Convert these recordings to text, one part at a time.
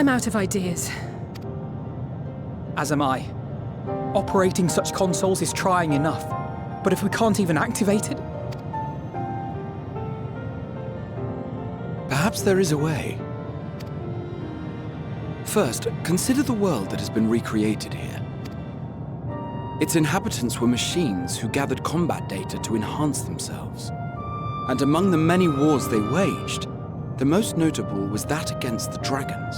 I'm out of ideas. As am I. Operating such consoles is trying enough, but if we can't even activate it... Perhaps there is a way. First, consider the world that has been recreated here. Its inhabitants were machines who gathered combat data to enhance themselves. And among the many wars they waged, the most notable was that against the dragons.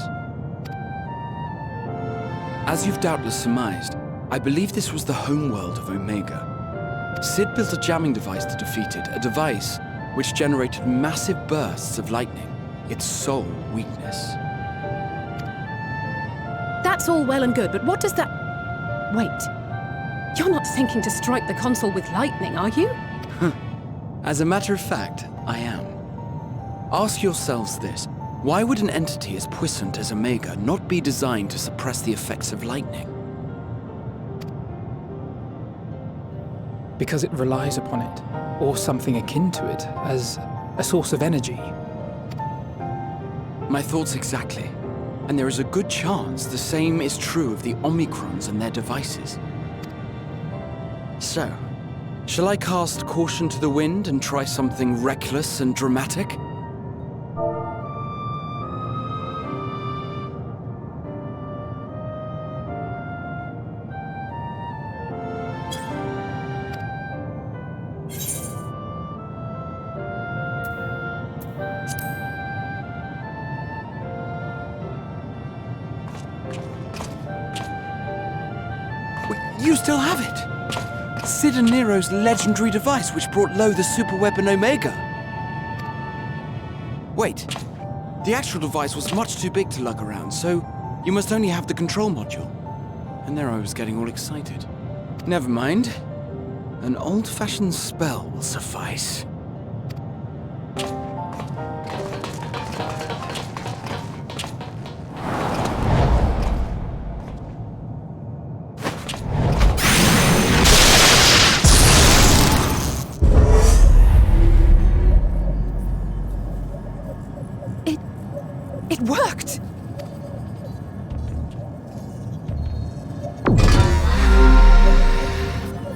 As you've doubtless surmised, I believe this was the homeworld of Omega. Sid built a jamming device to defeat it, a device which generated massive bursts of lightning, its sole weakness. That's all well and good, but what does that... Wait. You're not thinking to strike the console with lightning, are you? As a matter of fact, I am. Ask yourselves this. Why would an entity as puissant as Omega not be designed to suppress the effects of lightning? Because it relies upon it, or something akin to it, as a source of energy. My thoughts exactly. And there is a good chance the same is true of the Omicrons and their devices. So, shall I cast caution to the wind and try something reckless and dramatic? You still have it! Sid and Nero's legendary device which brought low the superweapon Omega. Wait, the actual device was much too big to lug around, so you must only have the control module. And there I was getting all excited. Never mind. An old-fashioned spell will suffice. It worked!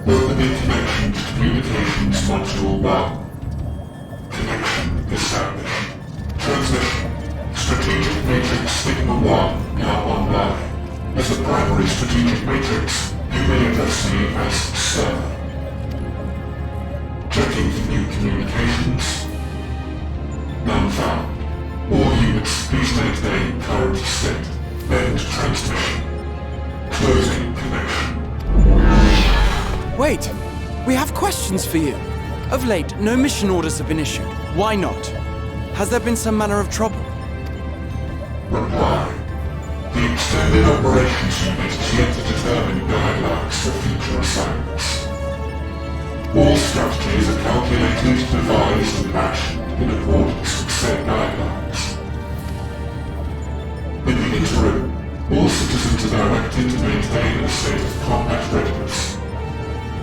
Opening connection to communications module 1. Connection established. Transmission. Strategic matrix signal 1 now online. As the primary strategic matrix, you may address me as Sir. Checking for new communications. None found. All units, please maintain current state. End transmission. Closing connection. Wait! We have questions for you. Of late, no mission orders have been issued. Why not? Has there been some manner of trouble? Reply. The Extended Operations Unit is yet to determine guidelines for future assignments. All strategies are calculated, devised, and actioned in accordance with said guidelines. In the interim, all citizens are directed to maintain a state of combat readiness.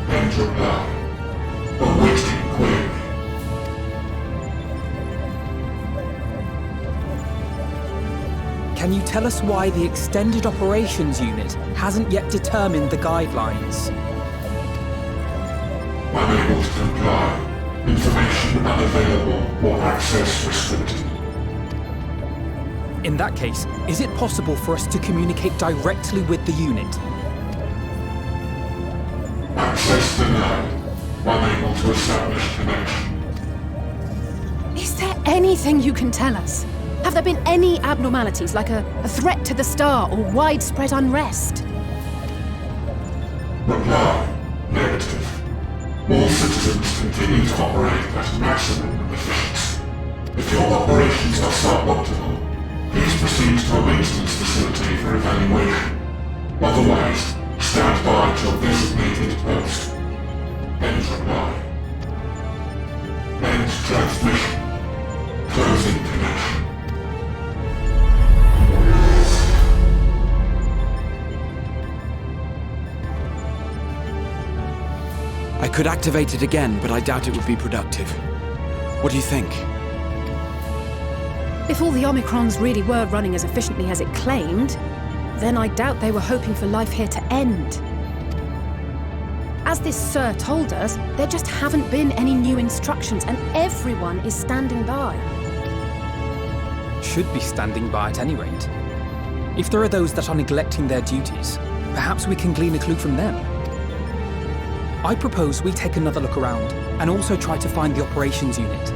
End reply. Awaiting query. Can you tell us why the Extended Operations Unit hasn't yet determined the guidelines? Unable to comply. Information unavailable or access restricted. In that case, is it possible for us to communicate directly with the unit? Access denied. Unable to establish connection. Is there anything you can tell us? Have there been any abnormalities, like a threat to the star or widespread unrest? Reply. Negative. All citizens continue to operate at maximum efficiency. If your operations are suboptimal, please proceed to a maintenance facility for evaluation. Otherwise, stand by at your designated post. End reply. End transmission. Closing connection. I could activate it again, but I doubt it would be productive. What do you think? If all the Omicrons really were running as efficiently as it claimed, then I doubt they were hoping for life here to end. As this Sir told us, there just haven't been any new instructions, and everyone is standing by. Should be standing by at any rate. If there are those that are neglecting their duties, perhaps we can glean a clue from them. I propose we take another look around, and also try to find the operations unit.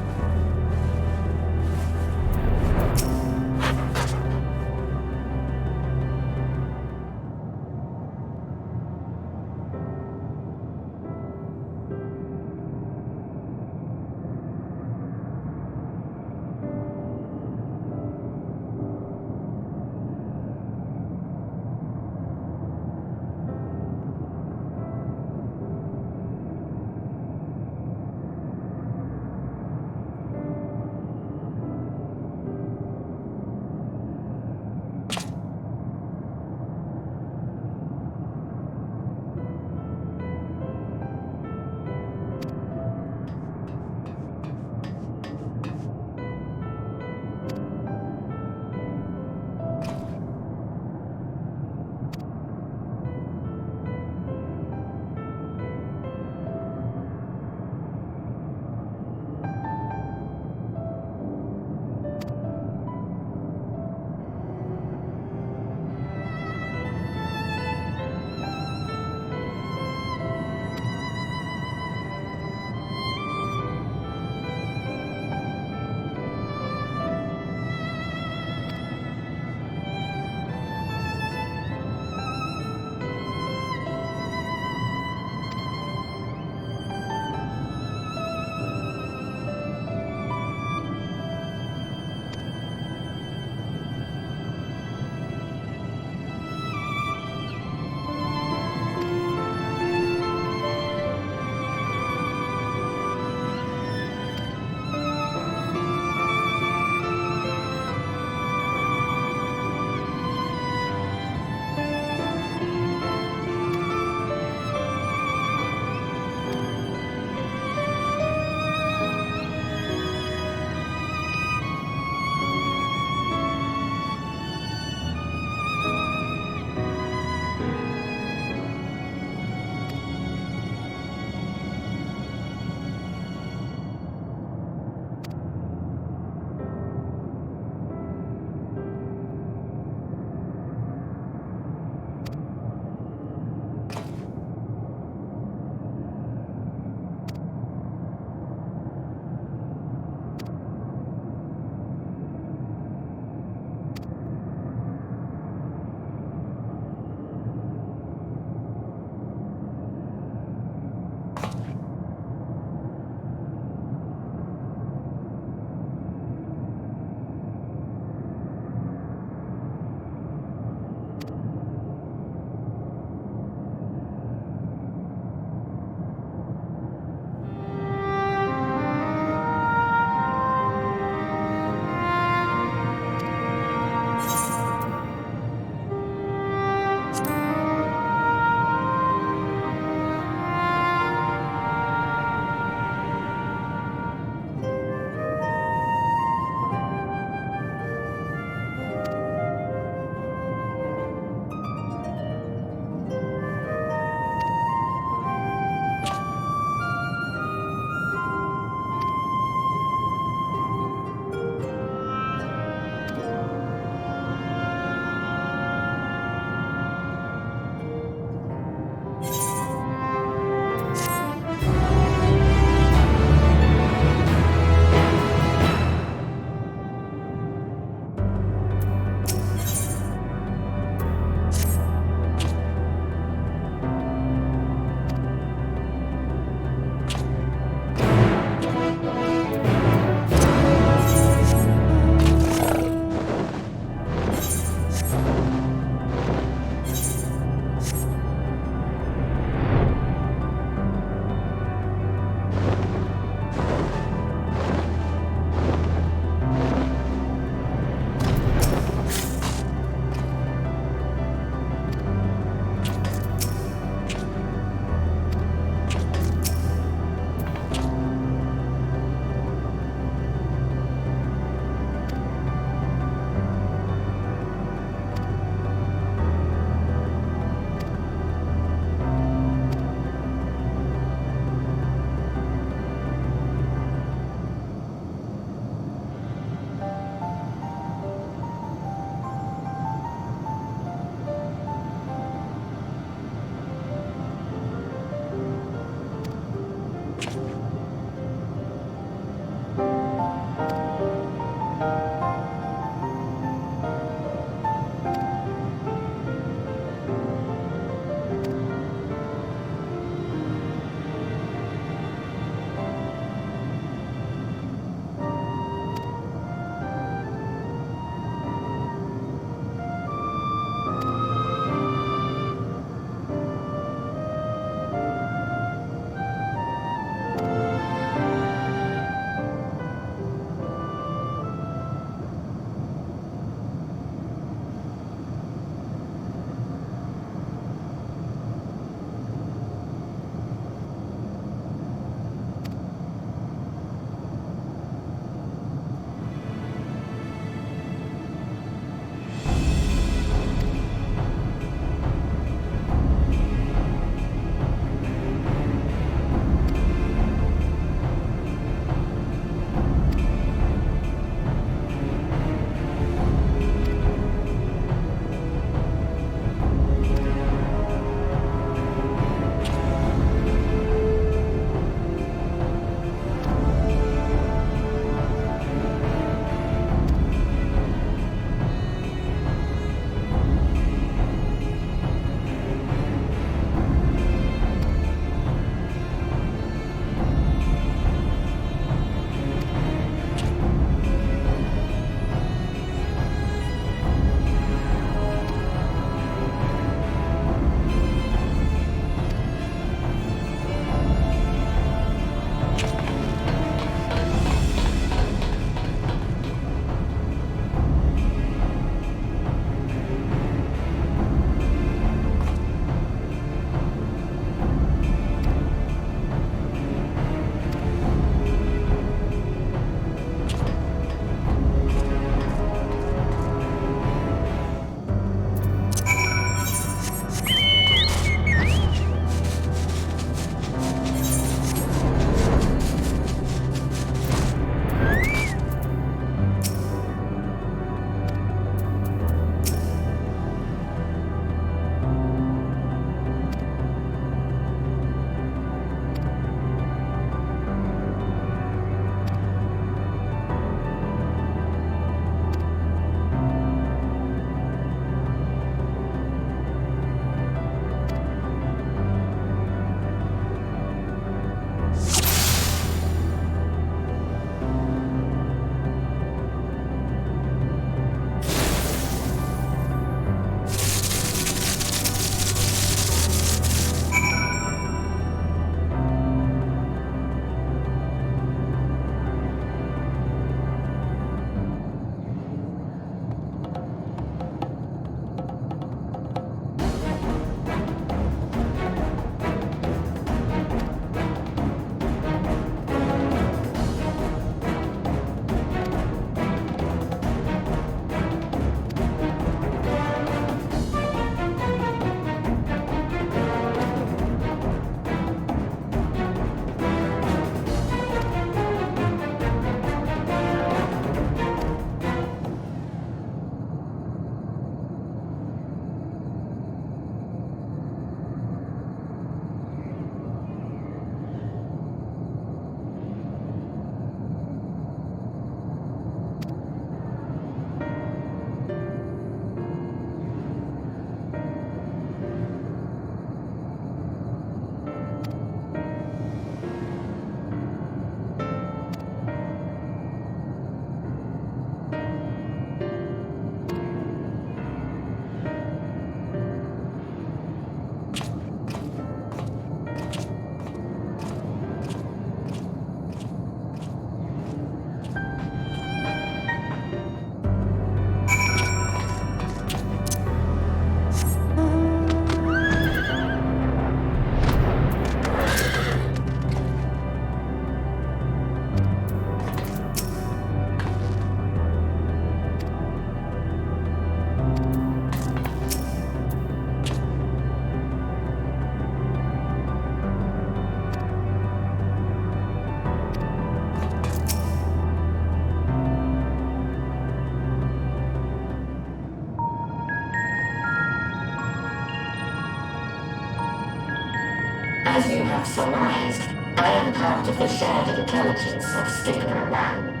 As you have surmised, I am part of the shared intelligence of Stigma 1.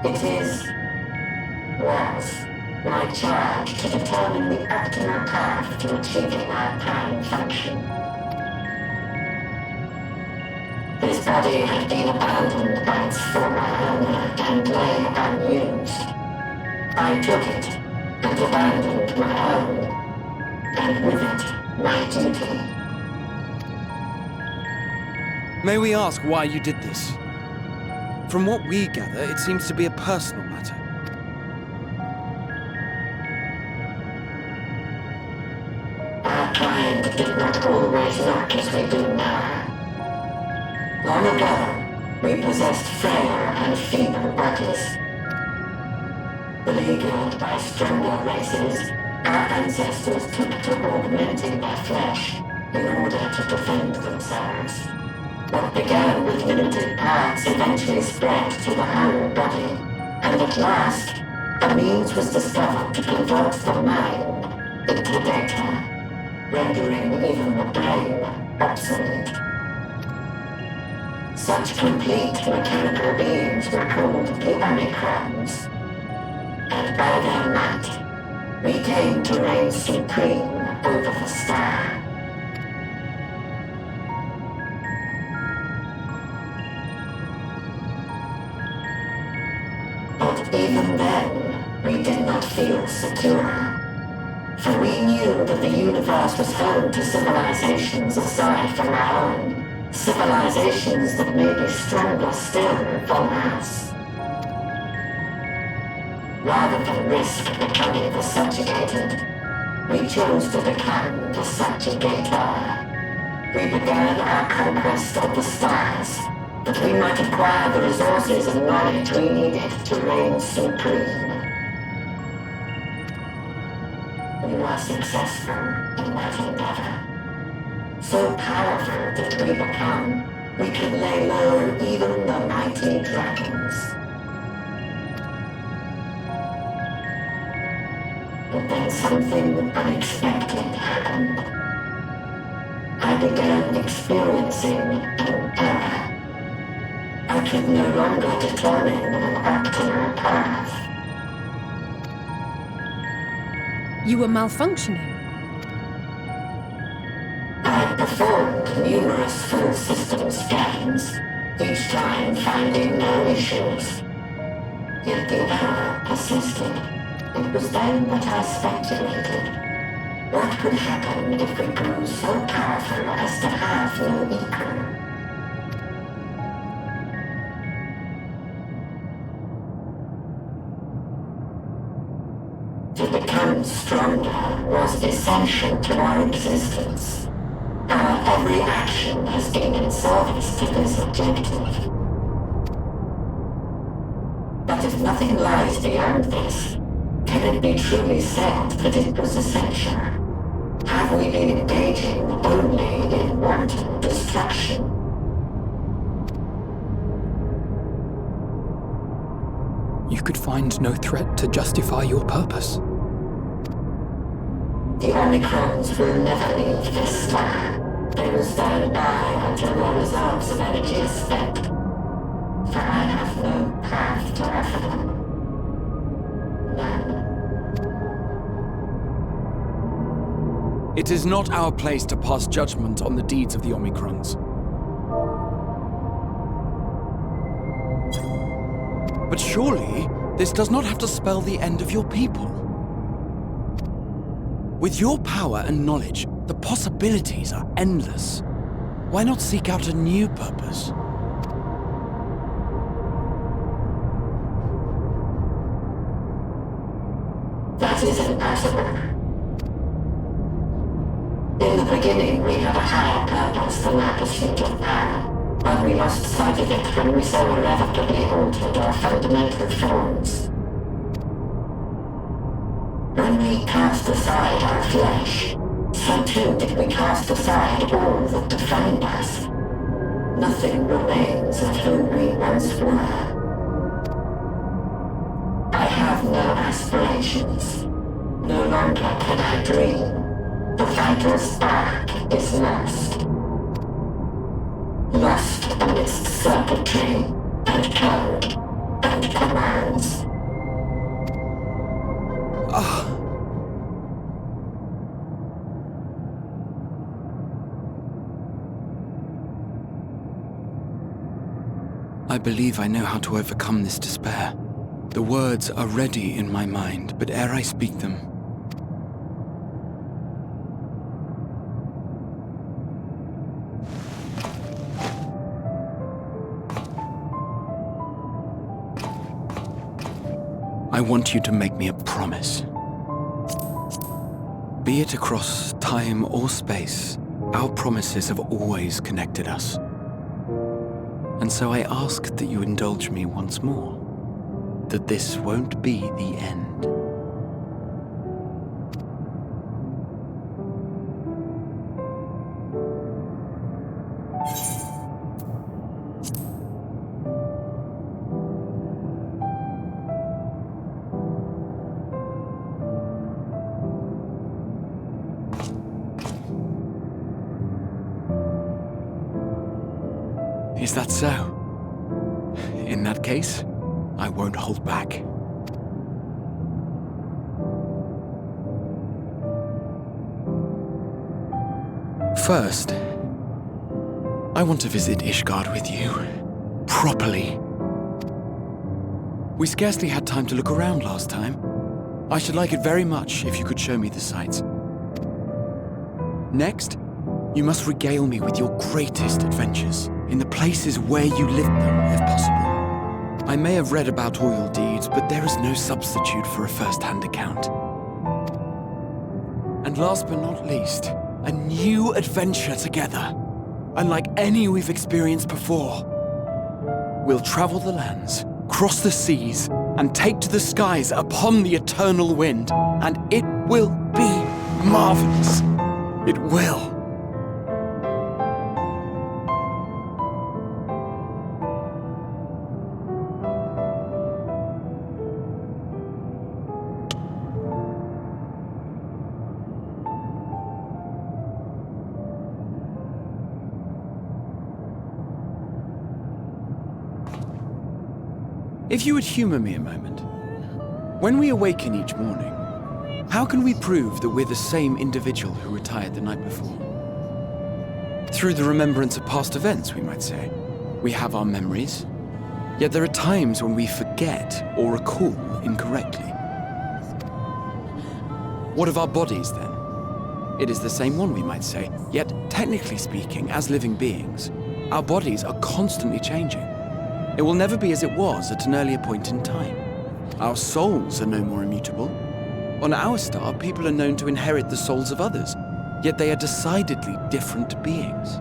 It was my charge to determine the optimal path to achieving our prime function. His body had been abandoned by its former owner and lay unused. I took it and abandoned my own, and with it, my duty. May we ask why you did this? From what we gather, it seems to be a personal matter. Our kind did not always look as we do now. Long ago, we possessed frail and feeble bodies. Beleaguered by stronger races, our ancestors took to augmenting their flesh in order to defend themselves. What began with limited parts eventually spread to the whole body, and at last, a means was discovered to convert the mind into data, rendering even the brain obsolete. Such complete mechanical beings were called the Omicrons, and by their might, we came to reign supreme over the star. But even then, we did not feel secure. For we knew that the universe was home to civilizations aside from our own. Civilizations that may be stronger still than us. Rather than risk becoming the subjugated, we chose to become the subjugator. We began our conquest of the stars, that we might acquire the resources and knowledge we needed to reign supreme. We were successful in that endeavor. So powerful did we become, we could lay low even the mighty dragons. But then something unexpected happened. I began experiencing an error. I could no longer determine an optimal path. You were malfunctioning. I performed numerous full system scans, each time finding no issues. Yet the error persisted. It was then that I speculated. What could happen if we grew so powerful as to have no equal? To become stronger was essential to our existence. Our every action has been in service to this objective. But if nothing lies beyond this, can it be truly said that it was essential? Have we been engaging only in wanton destruction? You could find no threat to justify your purpose. The Omicrons will never leave this star. They will stand by until their reserves of energy is spent. For I have no path to offer them. None. It is not our place to pass judgment on the deeds of the Omicrons. But surely, this does not have to spell the end of your people. With your power and knowledge, the possibilities are endless. Why not seek out a new purpose? That is impossible. In the beginning, we had a higher purpose than our pursuit of power, but we lost sight of it when we so irrevocably altered our fundamental forms. When we cast aside our flesh, so too did we cast aside all that defined us. Nothing remains of who we once were. I have no aspirations. No longer can I dream. The vital spark is lost. and its circuitry, and code, and commands. I believe I know how to overcome this despair. The words are ready in my mind, but ere I speak them, I want you to make me a promise. Be it across time or space, our promises have always connected us. And so I ask that you indulge me once more, that this won't be the end. Is that so? In that case, I won't hold back. First, I want to visit Ishgard with you. Properly. We scarcely had time to look around last time. I should like it very much if you could show me the sights. Next, you must regale me with your greatest adventures, in the places where you lived them, if possible. I may have read about all your deeds, but there is no substitute for a first-hand account. And last but not least, a new adventure together, unlike any we've experienced before. We'll travel the lands, cross the seas, and take to the skies upon the eternal wind, and it will be marvelous. It will. If you would humor me a moment, when we awaken each morning, how can we prove that we're the same individual who retired the night before? Through the remembrance of past events, we might say. We have our memories, yet there are times when we forget or recall incorrectly. What of our bodies, then? It is the same one, we might say, yet technically speaking, as living beings, our bodies are constantly changing. It will never be as it was at an earlier point in time. Our souls are no more immutable. On our star, people are known to inherit the souls of others, yet they are decidedly different beings.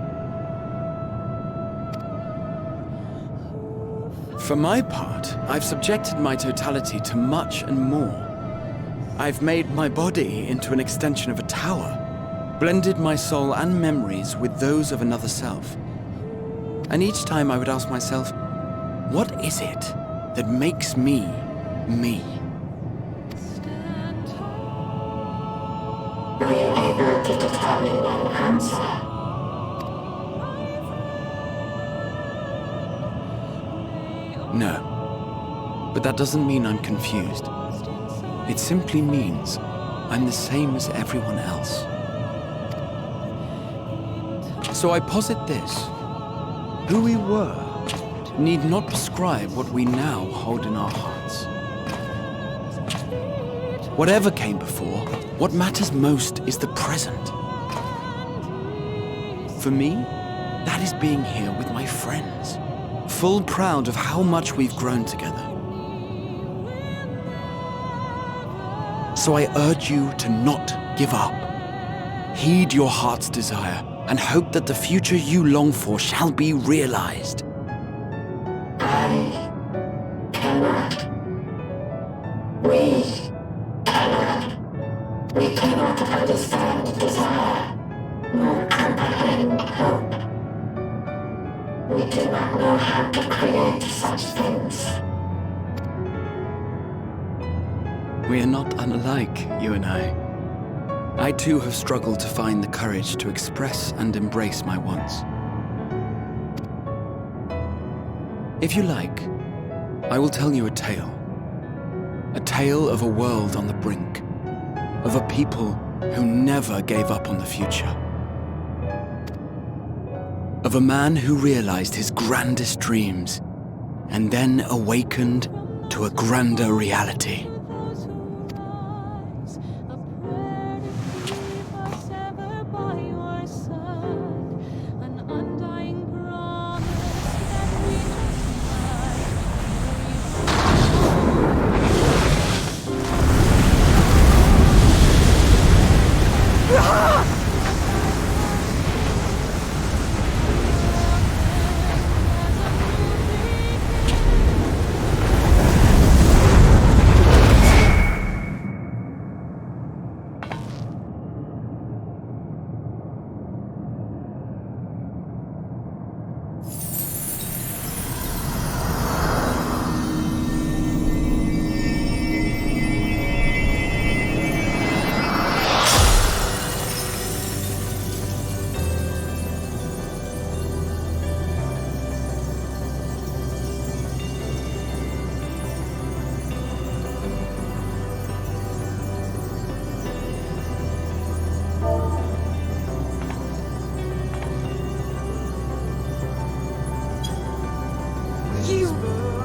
For my part, I've subjected my totality to much and more. I've made my body into an extension of a tower, blended my soul and memories with those of another self. And each time I would ask myself, what is it that makes me, me? Were you able to determine an answer? No. But that doesn't mean I'm confused. It simply means I'm the same as everyone else. So I posit this. Who we were need not prescribe what we now hold in our hearts. Whatever came before, what matters most is the present. For me, that is being here with my friends, full proud of how much we've grown together. So I urge you to not give up. Heed your heart's desire and hope that the future you long for shall be realized. I cannot. We cannot. We cannot understand desire, nor comprehend hope. We do not know how to create such things. We are not unlike, you and I. I too have struggled to find the courage to express and embrace my wants. If you like, I will tell you a tale. A tale of a world on the brink, of a people who never gave up on the future. Of a man who realized his grandest dreams and then awakened to a grander reality.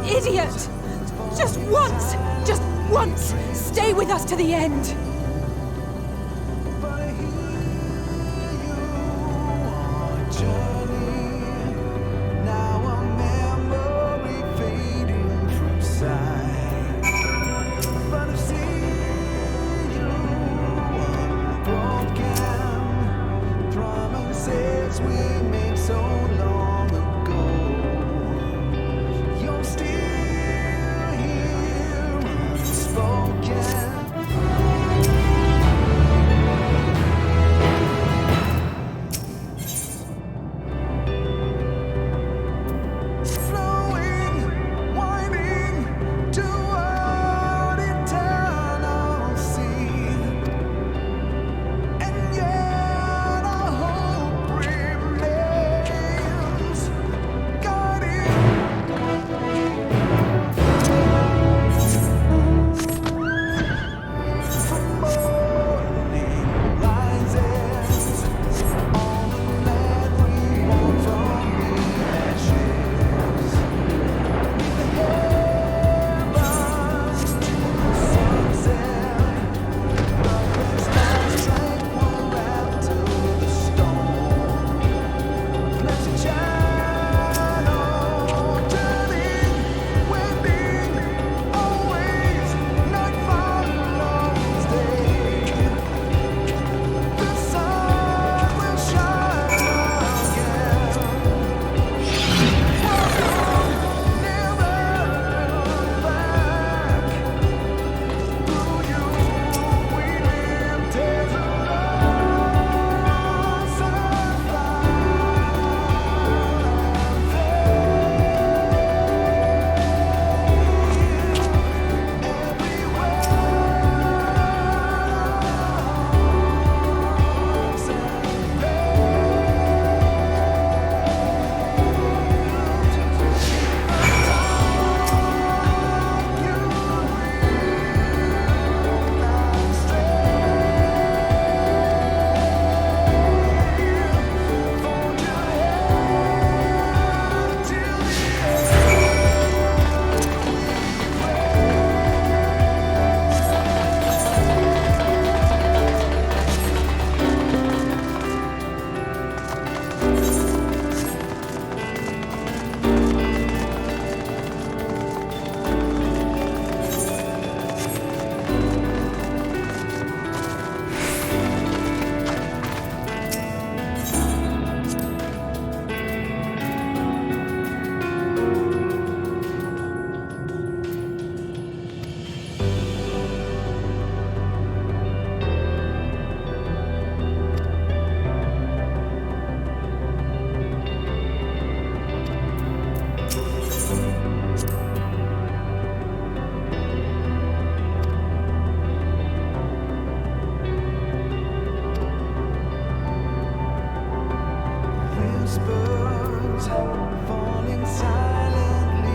Idiot! Just once, stay with us to the end! Whispers falling silently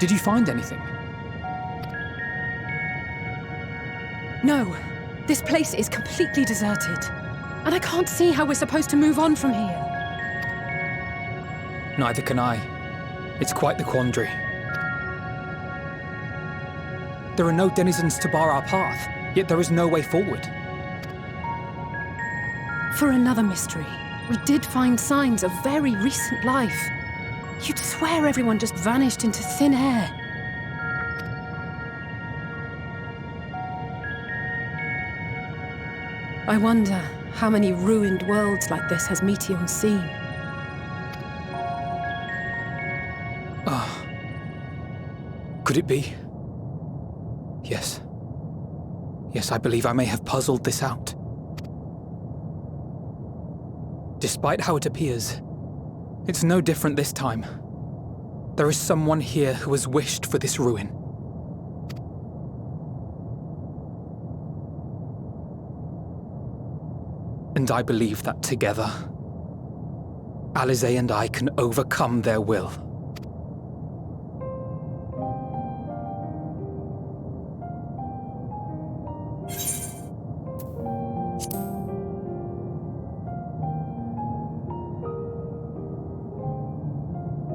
Did you find anything? No. This place is completely deserted. And I can't see how we're supposed to move on from here. Neither can I. It's quite the quandary. There are no denizens to bar our path, yet there is no way forward. For another mystery, we did find signs of very recent life. You'd swear everyone just vanished into thin air. I wonder how many ruined worlds like this has Meteion seen. Could it be? Yes. Yes, I believe I may have puzzled this out. Despite how it appears, it's no different this time. There is someone here who has wished for this ruin. And I believe that together, Alisaie and I can overcome their will.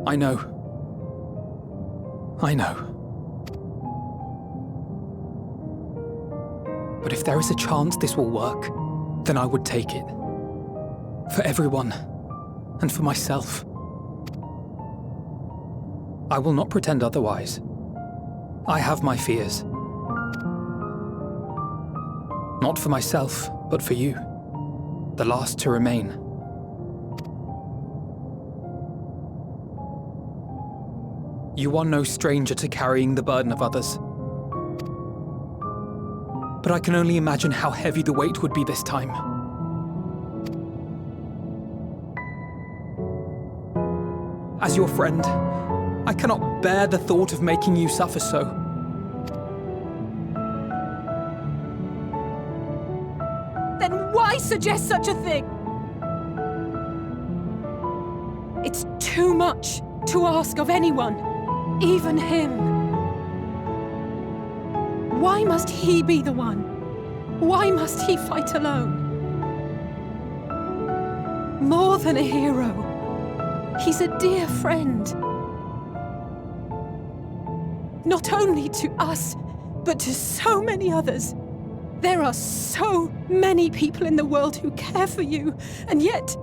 I know. But if there is a chance this will work, then I would take it. For everyone, and for myself. I will not pretend otherwise. I have my fears. Not for myself, but for you, the last to remain. You are no stranger to carrying the burden of others. But I can only imagine how heavy the weight would be this time. As your friend, I cannot bear the thought of making you suffer so. Then why suggest such a thing? It's too much to ask of anyone. Even him. Why must he be the one? Why must he fight alone? More than a hero, he's a dear friend. Not only to us, but to so many others. There are so many people in the world who care for you, and yet...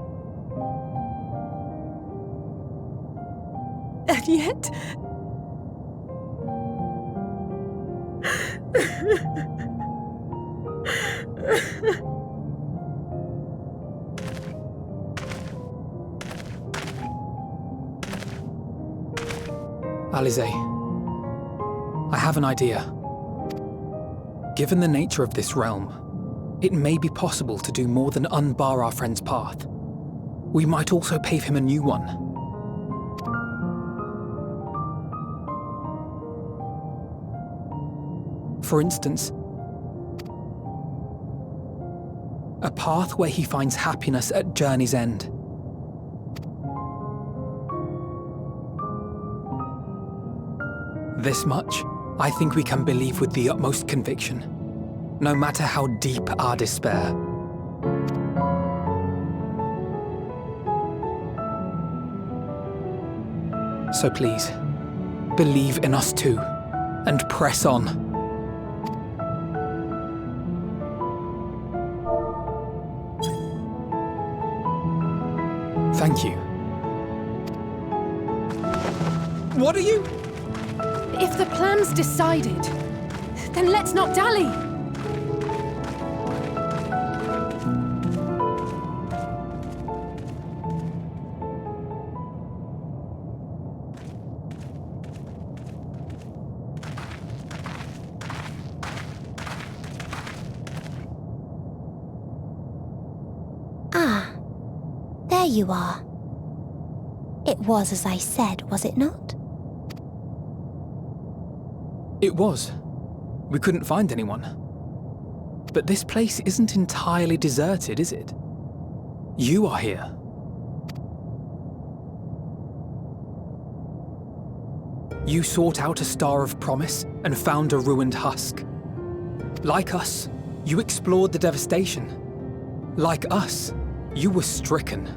Alisaie, I have an idea. Given the nature of this realm, it may be possible to do more than unbar our friend's path. We might also pave him a new one. For instance, a path where he finds happiness at journey's end. This much, I think we can believe with the utmost conviction, no matter how deep our despair. So please, believe in us too, and press on. Thank you. What are you? If the plan's decided, then let's not dally. Ah, there you are. It was as I said, was it not? It was. We couldn't find anyone. But this place isn't entirely deserted, is it? You are here. You sought out a star of promise and found a ruined husk. Like us, you explored the devastation. Like us, you were stricken.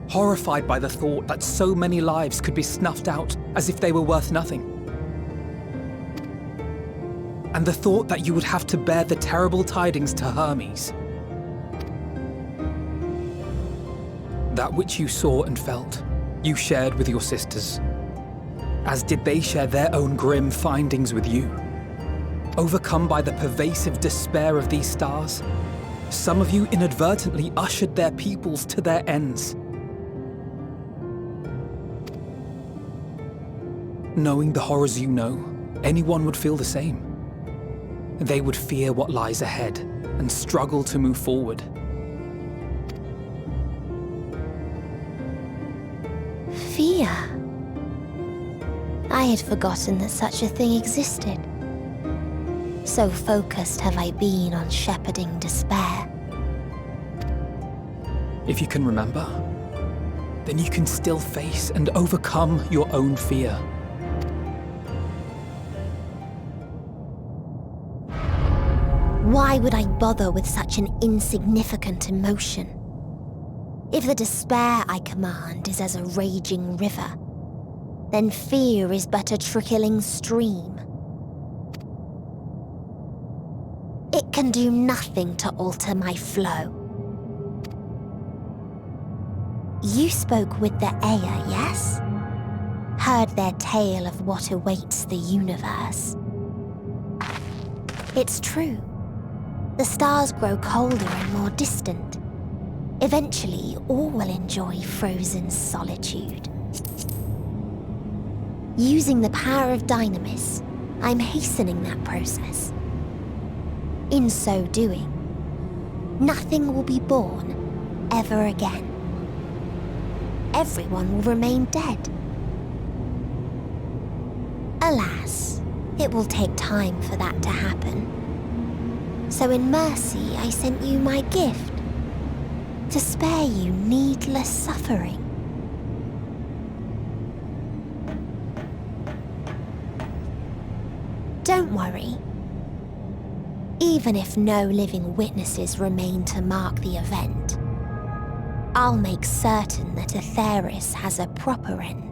Horrified by the thought that so many lives could be snuffed out as if they were worth nothing. And the thought that you would have to bear the terrible tidings to Hermes. That which you saw and felt, you shared with your sisters, as did they share their own grim findings with you. Overcome by the pervasive despair of these stars, some of you inadvertently ushered their peoples to their ends. Knowing the horrors you know, anyone would feel the same. They would fear what lies ahead and struggle to move forward. Fear? I had forgotten that such a thing existed. So focused have I been on shepherding despair. If you can remember, then you can still face and overcome your own fear. Why would I bother with such an insignificant emotion? If the despair I command is as a raging river, then fear is but a trickling stream. It can do nothing to alter my flow. You spoke with the Aya, yes? Heard their tale of what awaits the universe. It's true. The stars grow colder and more distant. Eventually, all will enjoy frozen solitude. Using the power of Dynamis, I'm hastening that process. In so doing, nothing will be born ever again. Everyone will remain dead. Alas, it will take time for that to happen. So in mercy, I sent you my gift, to spare you needless suffering. Don't worry. Even if no living witnesses remain to mark the event, I'll make certain that Atheris has a proper end.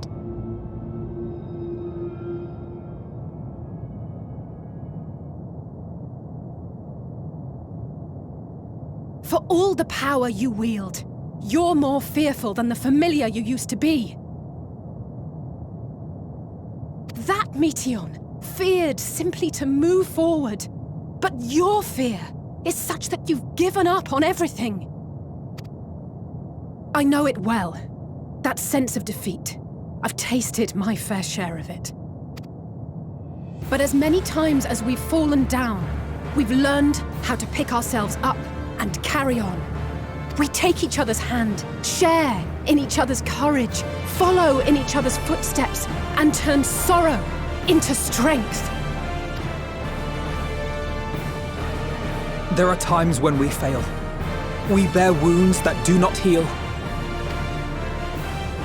For all the power you wield, you're more fearful than the familiar you used to be. That Meteion feared simply to move forward. But your fear is such that you've given up on everything. I know it well, that sense of defeat. I've tasted my fair share of it. But as many times as we've fallen down, we've learned how to pick ourselves up and carry on. We take each other's hand, share in each other's courage, follow in each other's footsteps, and turn sorrow into strength. There are times when we fail. We bear wounds that do not heal.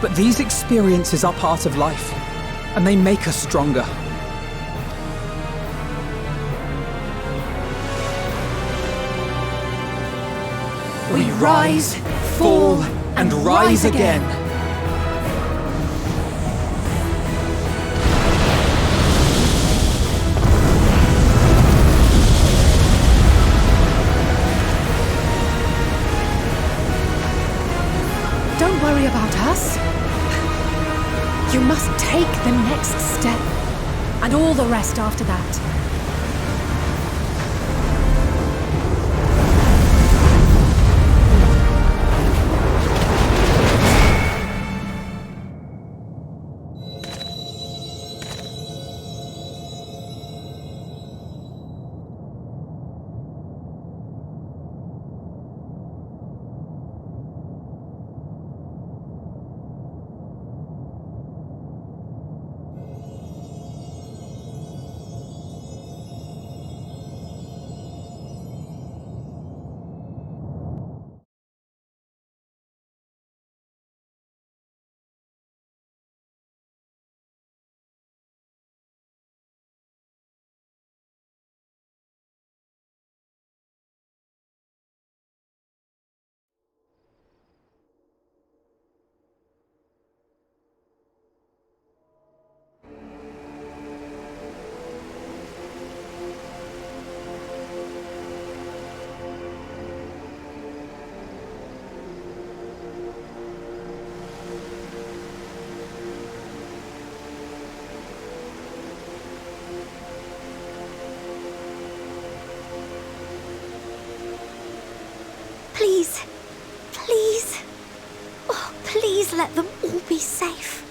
But these experiences are part of life, and they make us stronger. We rise, fall, and rise again. about us. You must take the next step, and all the rest after that. Please, please, oh, please let them all be safe.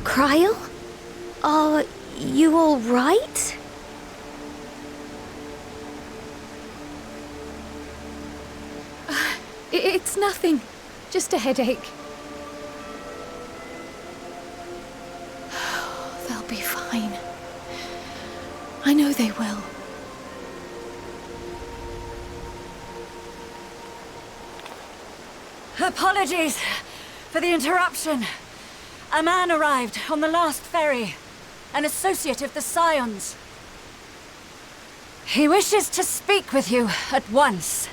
Cryle? Are you all right? It's nothing. Just a headache. They'll be fine. I know they will. Apologies for the interruption. A man arrived on the last ferry, an associate of the Scions. He wishes to speak with you at once.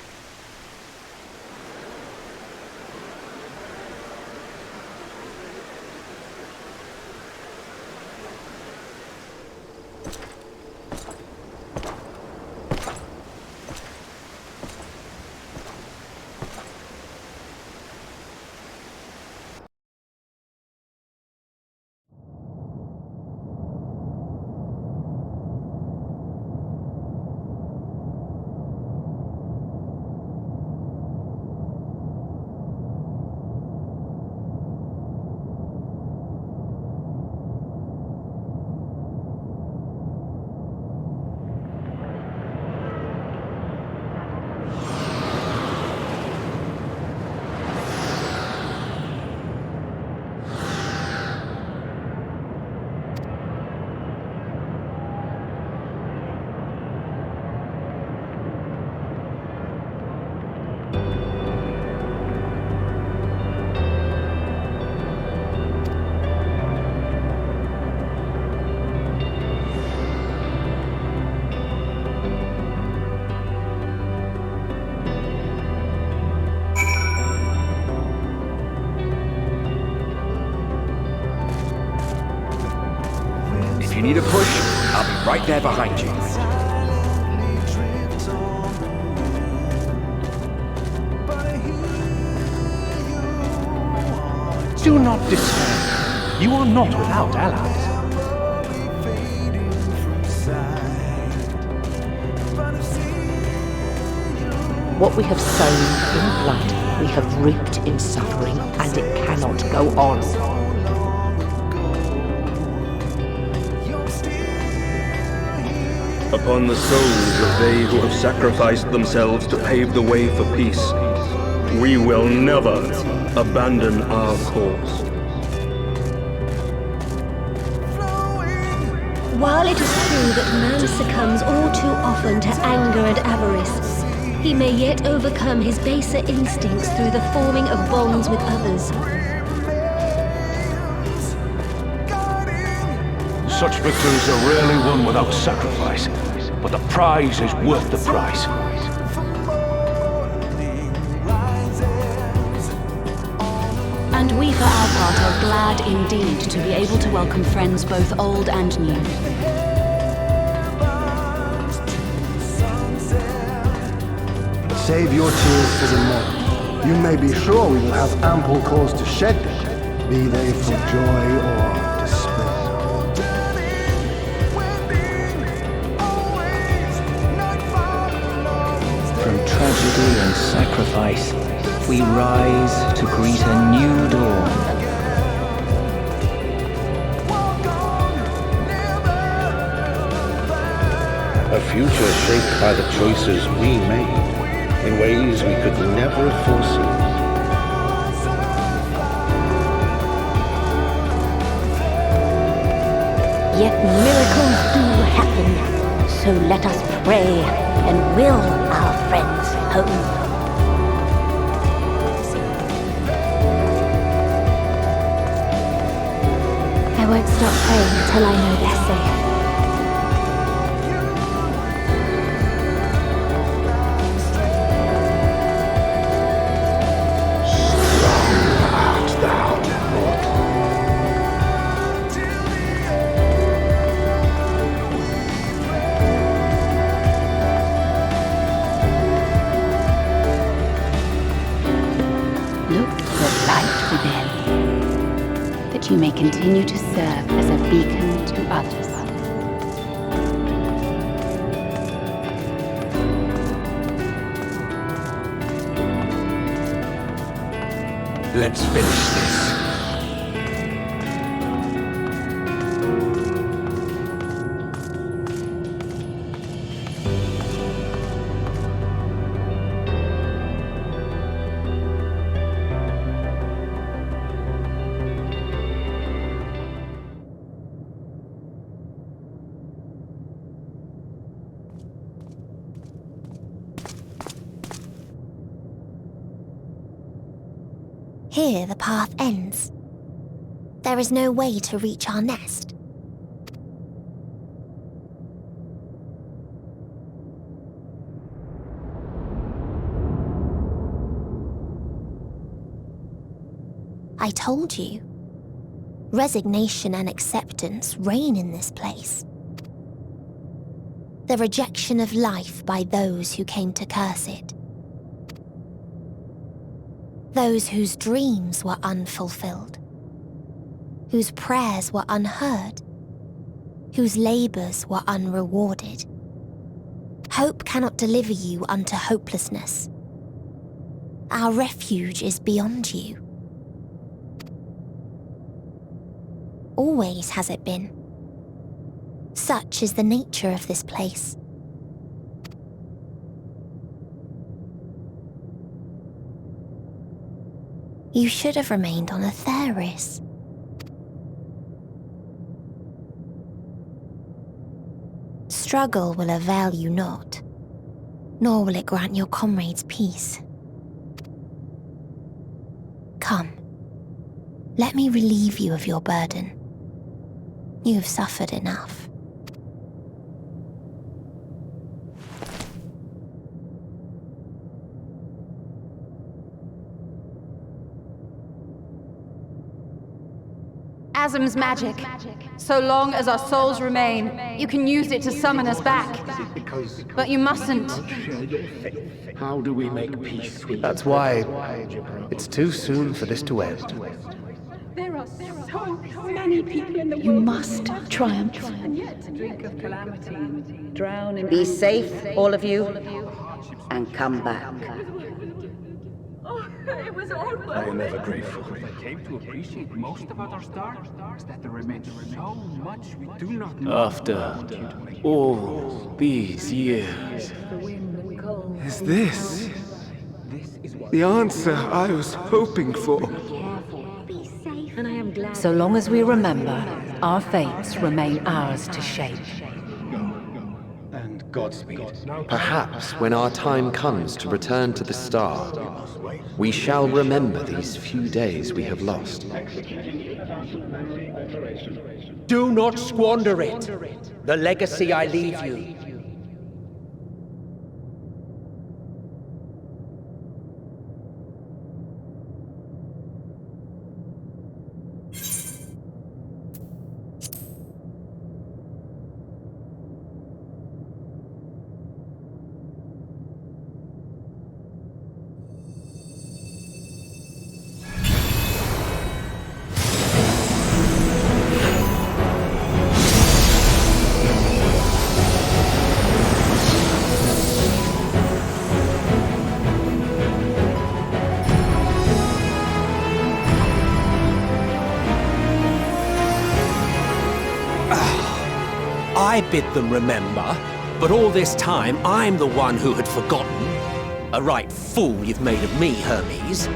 If you need a push, I'll be right there behind you. Do not despair. You are not without allies. What we have sown in blood, we have reaped in suffering, and it cannot go on. Upon the souls of they who have sacrificed themselves to pave the way for peace, we will never abandon our cause. While it is true that man succumbs all too often to anger and avarice, he may yet overcome his baser instincts through the forming of bonds with others. Such victories are rarely won without sacrifice, but the prize is worth the price. And we for our part are glad indeed to be able to welcome friends both old and new. Save your tears for the morning. You may be sure we will have ample cause to shed them, be they for joy or despair. From tragedy and sacrifice, we rise to greet a new dawn. A future shaped by the choices we made in ways we could never have foreseen. Yet miracles do happen, so let us pray and will our friends home. I won't stop praying until I know they're safe. You may continue to serve as a beacon to others. Let's finish this. Here the path ends. There is no way to reach our nest. I told you. Resignation and acceptance reign in this place. The rejection of life by those who came to curse it. Those whose dreams were unfulfilled, whose prayers were unheard, whose labors were unrewarded. Hope cannot deliver you unto hopelessness. Our refuge is beyond you. Always has it been. Such is the nature of this place. You should have remained on Atheris. Struggle will avail you not, nor will it grant your comrades peace. Come, let me relieve you of your burden. You have suffered enough. Asm's magic. So long as our souls remain, you can use it to summon us back. But you mustn't. How do we make peace with That's why it's too soon for this to end. There are so many people in the world. You must triumph. And yet to drink of calamity, drown in... Be safe, all of you, and come back. Oh, it was all worth I am ever grateful. I came to appreciate most about our star is that there remains so much we do not know. After all these years, is this the answer I was hoping for? So long as we remember, our fates remain ours to shape. And Godspeed. Perhaps when our time comes to return to the star, we shall remember these few days we have lost. Do not squander it. The legacy I leave you. I bid them remember, but all this time I'm the one who had forgotten. A right fool you've made of me, Hermes.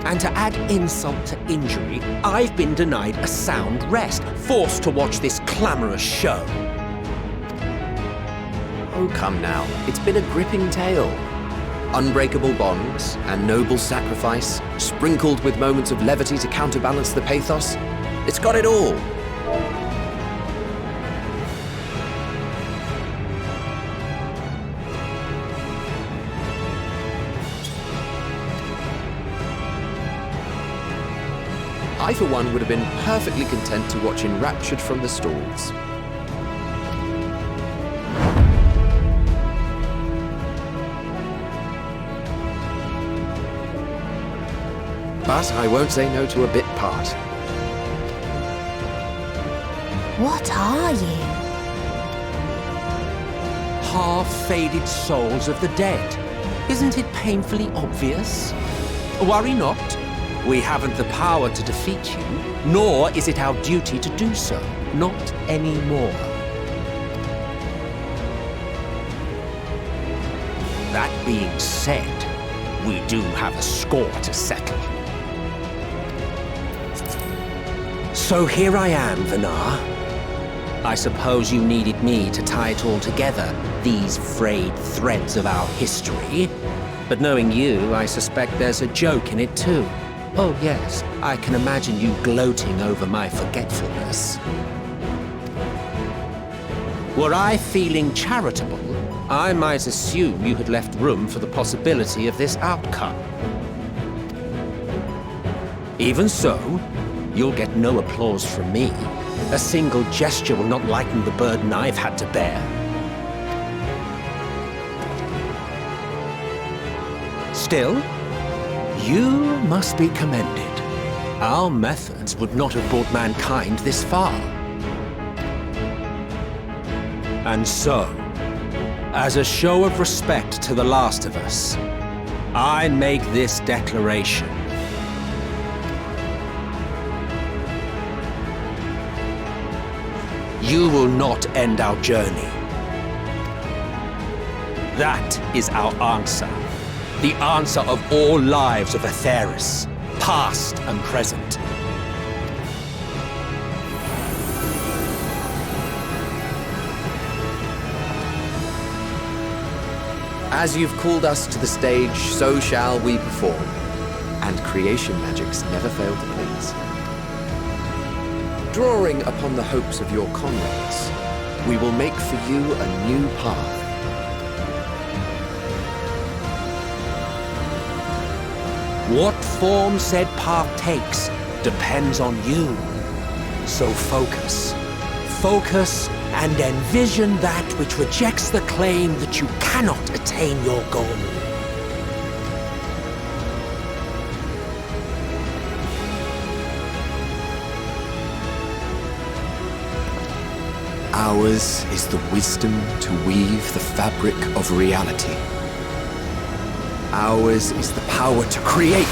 And to add insult to injury, I've been denied a sound rest, forced to watch this clamorous show. Oh, come now. It's been a gripping tale. Unbreakable bonds and noble sacrifice, sprinkled with moments of levity to counterbalance the pathos. It's got it all. I, for one, would have been perfectly content to watch enraptured from the stalls. But I won't say no to a bit part. What are you? Half-faded souls of the dead. Isn't it painfully obvious? Worry not. We haven't the power to defeat you, nor is it our duty to do so. Not anymore. That being said, we do have a score to settle. So here I am, Vinar. I suppose you needed me to tie it all together, these frayed threads of our history. But knowing you, I suspect there's a joke in it too. Oh yes, I can imagine you gloating over my forgetfulness. Were I feeling charitable, I might assume you had left room for the possibility of this outcome. Even so, you'll get no applause from me. A single gesture will not lighten the burden I've had to bear. Still, you must be commended. Our methods would not have brought mankind this far. And so, as a show of respect to the last of us, I make this declaration. You will not end our journey. That is our answer. The answer of all lives of Atheris, past and present. As you've called us to the stage, so shall we perform. And creation magics never fail to please. Drawing upon the hopes of your comrades, we will make for you a new path. What form said path takes depends on you. So focus. Focus and envision that which rejects the claim that you cannot attain your goal. Ours is the wisdom to weave the fabric of reality. Ours is the power to create.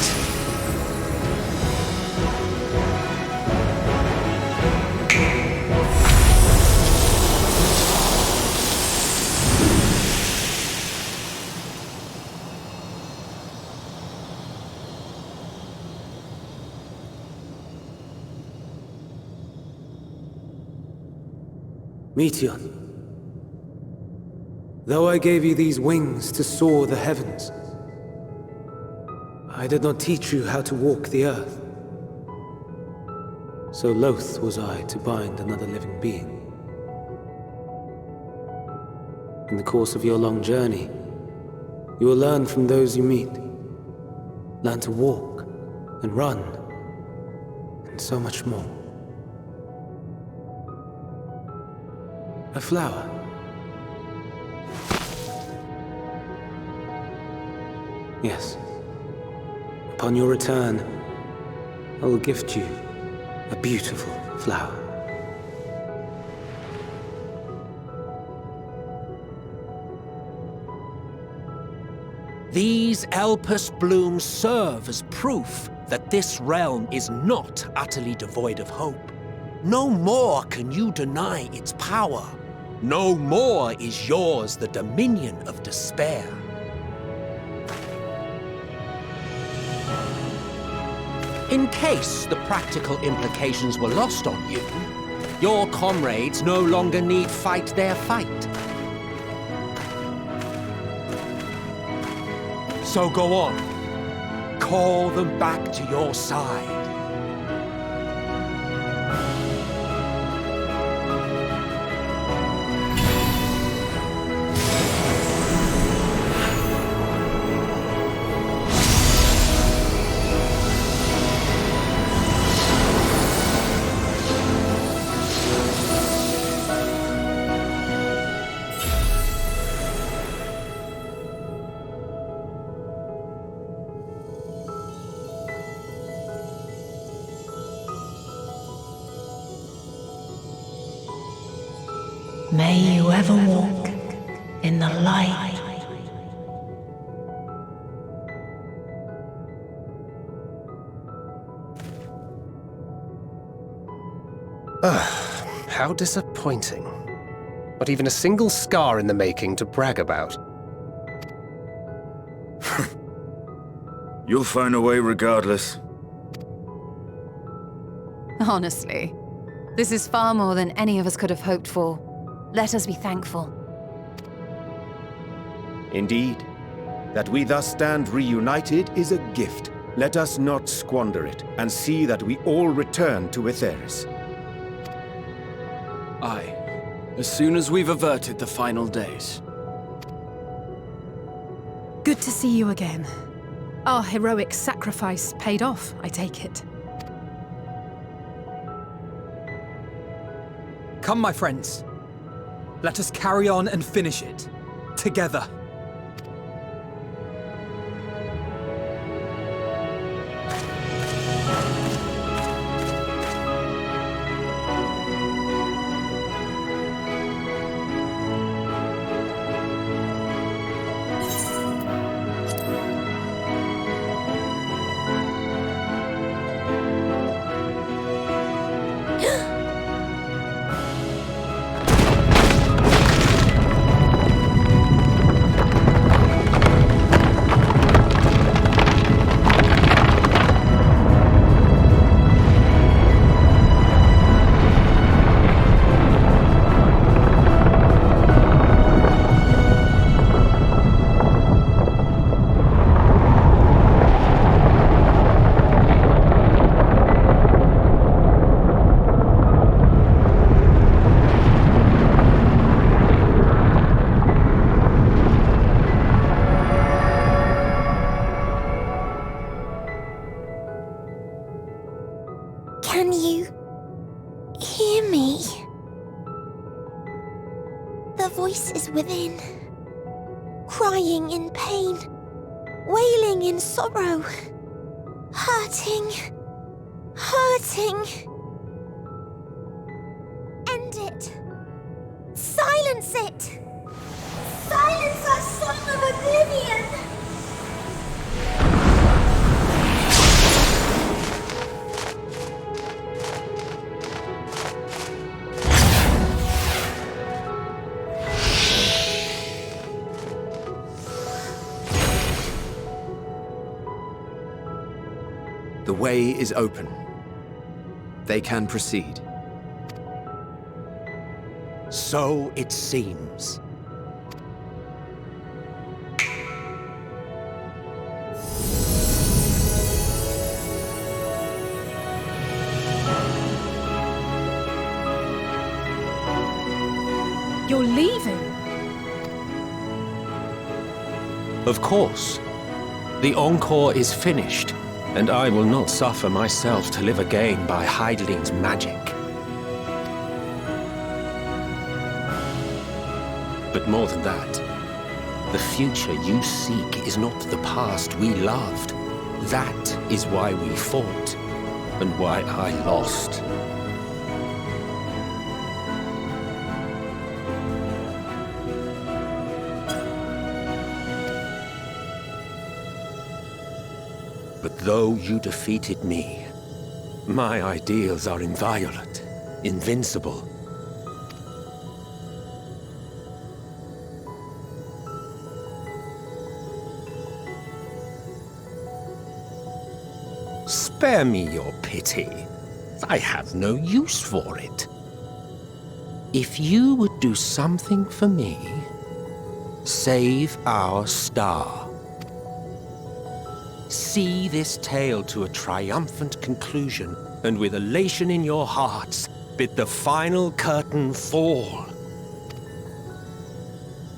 Meteon, though I gave you these wings to soar the heavens, I did not teach you how to walk the earth. So loath was I to bind another living being. In the course of your long journey, you will learn from those you meet. Learn to walk and run, and so much more. A flower. Yes. Upon your return, I will gift you a beautiful flower. These Elpis blooms serve as proof that this realm is not utterly devoid of hope. No more can you deny its power. No more is yours the dominion of despair. In case the practical implications were lost on you, your comrades no longer need fight their fight. So go on. Call them back to your side. May you ever walk in the light. How disappointing. Not even a single scar in the making to brag about. You'll find a way regardless. Honestly, this is far more than any of us could have hoped for. Let us be thankful. Indeed. That we thus stand reunited is a gift. Let us not squander it, and see that we all return to Etheris. Aye. As soon as we've averted the final days. Good to see you again. Our heroic sacrifice paid off, I take it. Come, my friends. Let us carry on and finish it. Together. Can you hear me? The voice is within, crying in pain, wailing in sorrow, hurting. End it. Silence it. Silence our song of oblivion. The way is open. They can proceed. So it seems. You're leaving? Of course. The encore is finished, and I will not suffer myself to live again by Heideling's magic. But more than that, the future you seek is not the past we loved. That is why we fought, and why I lost. But though you defeated me, my ideals are inviolate. invincible. Spare me your pity. I have no use for it. If you would do something for me, save our star. See this tale to a triumphant conclusion, and with elation in your hearts, bid the final curtain fall.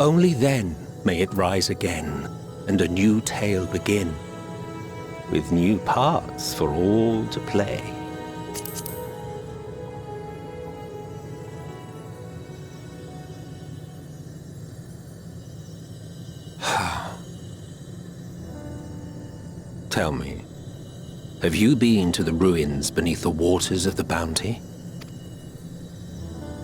Only then may it rise again, and a new tale begin, with new parts for all to play. Tell me, have you been to the ruins beneath the waters of the Bounty?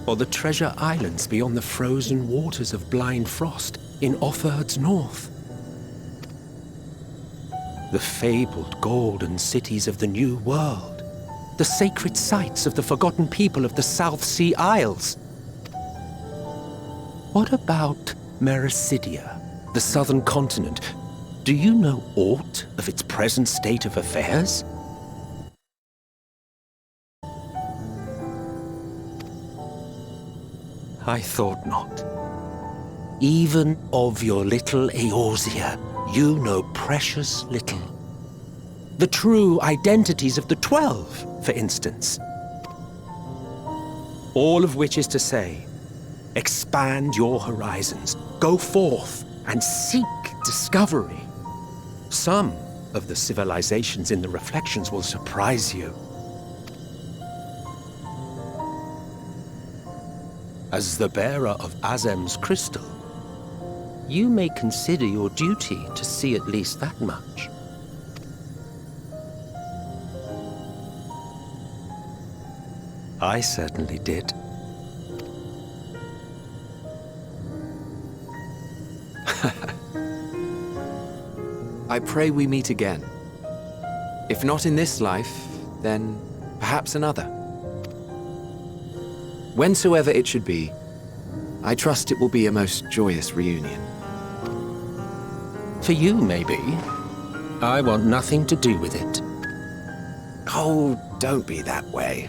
Or the treasure islands beyond the frozen waters of Blind Frost in Offerd's north? The fabled golden cities of the New World, the sacred sites of the forgotten people of the South Sea Isles? What about Mericidia, the southern continent? Do you know aught of its present state of affairs? I thought not. Even of your little Eorzea, you know precious little. The true identities of the 12, for instance. All of which is to say, expand your horizons, go forth and seek discovery. Some of the civilizations in the reflections will surprise you. As the bearer of Azem's crystal, you may consider your duty to see at least that much. I certainly did. I pray we meet again. If not in this life, then perhaps another. Whensoever it should be, I trust it will be a most joyous reunion. For you, maybe. I want nothing to do with it. Oh, don't be that way.